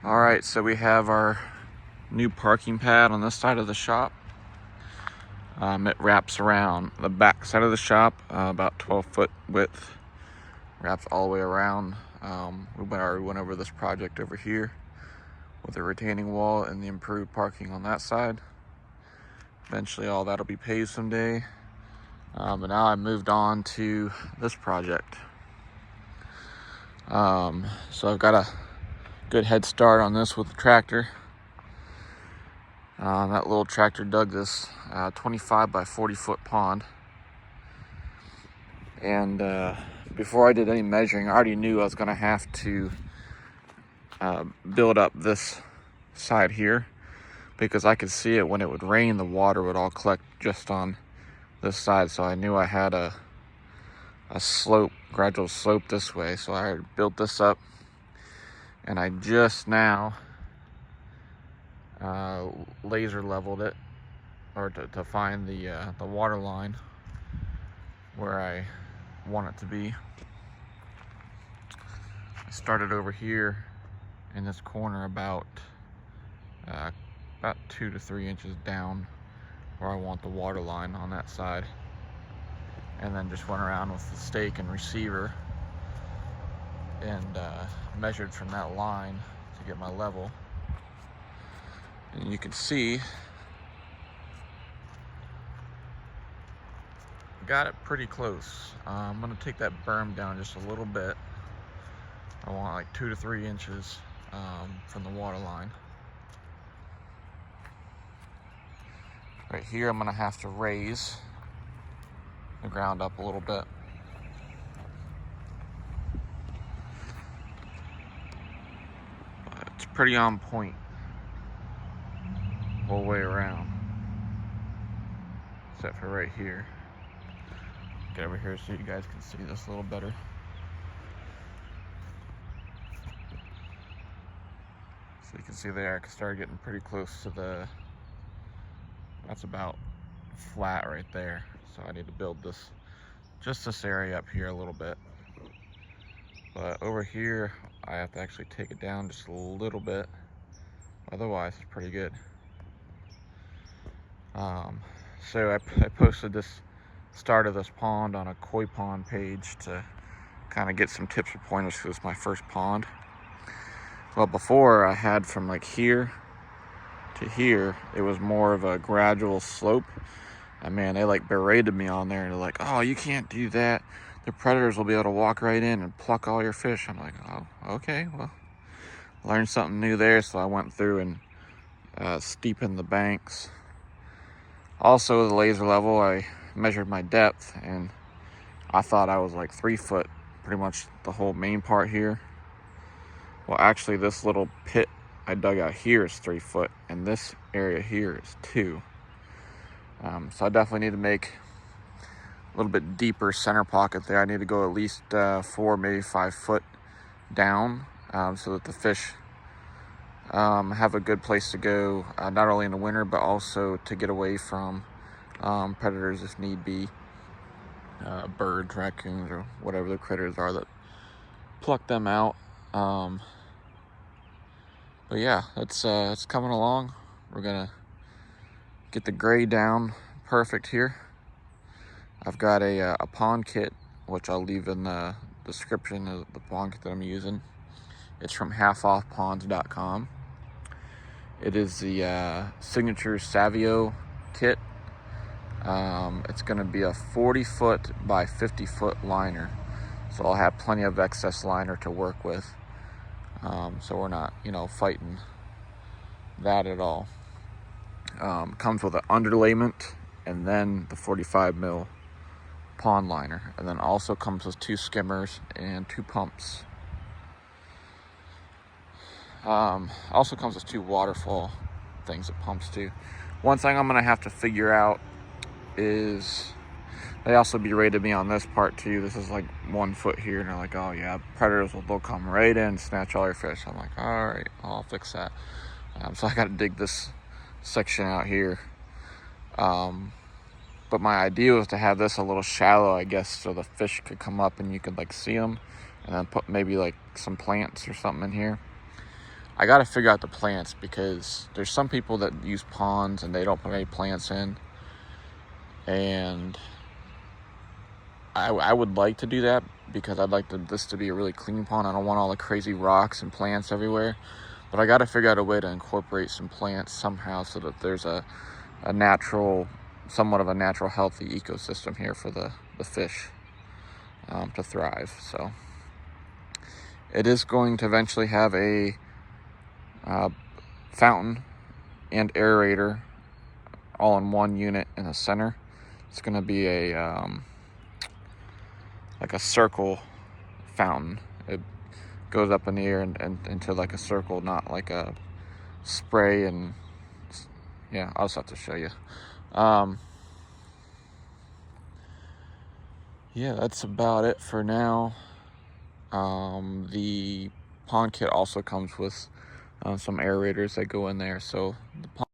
All right, so we have our new parking pad on this side of the shop. It wraps around the back side of the shop, about 12-foot width, wraps all the way around. We already went over this project over here with the retaining wall and the improved parking on that side. Eventually all that'll be paved someday. But now I moved on to this project. So I've got a good head start on this with the tractor. That little tractor dug this 25 by 40 foot pond. And before I did any measuring, I already knew I was gonna have to build up this side here, because I could see it when it would rain, the water would all collect just on this side. So I knew I had a slope, gradual slope this way. So I built this up, and I just now laser leveled it, or to find the water line where I want it to be. I started over here in this corner about 2 to 3 inches down where I want the water line on that side, and then just went around with the stake and receiver and measured from that line to get my level. And you can see got it pretty close. I'm gonna take that berm down just a little bit. I want like 2 to 3 inches from the water line. Right here I'm gonna have to raise the ground up a little bit. But it's pretty on point whole way around, except for right here. Get over here so you guys can see this a little better. So you can see there, I started getting pretty close to that's about flat right there. So I need to build just this area up here a little bit. But over here, I have to actually take it down just a little bit. Otherwise, it's pretty good. So I posted this start of this pond on a koi pond page to kind of get some tips or pointers, because it's my first pond. Well, before I had from like here to here, it was more of a gradual slope. And man, they like berated me on there, and they're like, oh, you can't do that. The predators will be able to walk right in and pluck all your fish. I'm like, oh, okay, well, learned something new there. So I went through and steepened the banks. Also, the laser level, I measured my depth, and I thought I was like 3 foot, pretty much the whole main part here. Well, actually, this little pit I dug out here is 3 foot, and this area here is 2. So I definitely need to make a little bit deeper center pocket there. I need to go at least 4, maybe 5 foot down, so that the fish have a good place to go, not only in the winter, but also to get away from predators if need be, birds, raccoons, or whatever the critters are that pluck them out. But yeah, it's coming along. We're gonna get the gray down perfect here. I've got a pond kit, which I'll leave in the description of the pond kit that I'm using. It's from halfoffponds.com. It is the signature Savio kit. It's going to be a 40 foot by 50 foot liner. So I'll have plenty of excess liner to work with. So we're not, fighting that at all. Comes with an underlayment and then the 45 mil pond liner. And then also comes with 2 skimmers and 2 pumps. Also comes with 2 waterfall things that pumps too. One thing I'm gonna have to figure out is, they also berated me on this part too. This is like 1 foot here, and they're like, oh yeah, predators they'll come right in, snatch all your fish. I'm like, all right, I'll fix that. So I got to dig this section out here. But my idea was to have this a little shallow, I guess, so the fish could come up and you could like see them, and then put maybe like some plants or something in here. I got to figure out the plants, because there's some people that use ponds and they don't put any plants in. And I would like to do that, because I'd like this to be a really clean pond. I don't want all the crazy rocks and plants everywhere. But I got to figure out a way to incorporate some plants somehow, so that there's a natural, somewhat of a natural, healthy ecosystem here for the fish to thrive. So it is going to eventually have a fountain and aerator all in one unit in the center. It's going to be a like a circle fountain. It goes up in the air and into like a circle, not like a spray. And yeah, I'll just have to show you. Yeah, that's about it for now. The pond kit also comes with some aerators that go in there, so the pond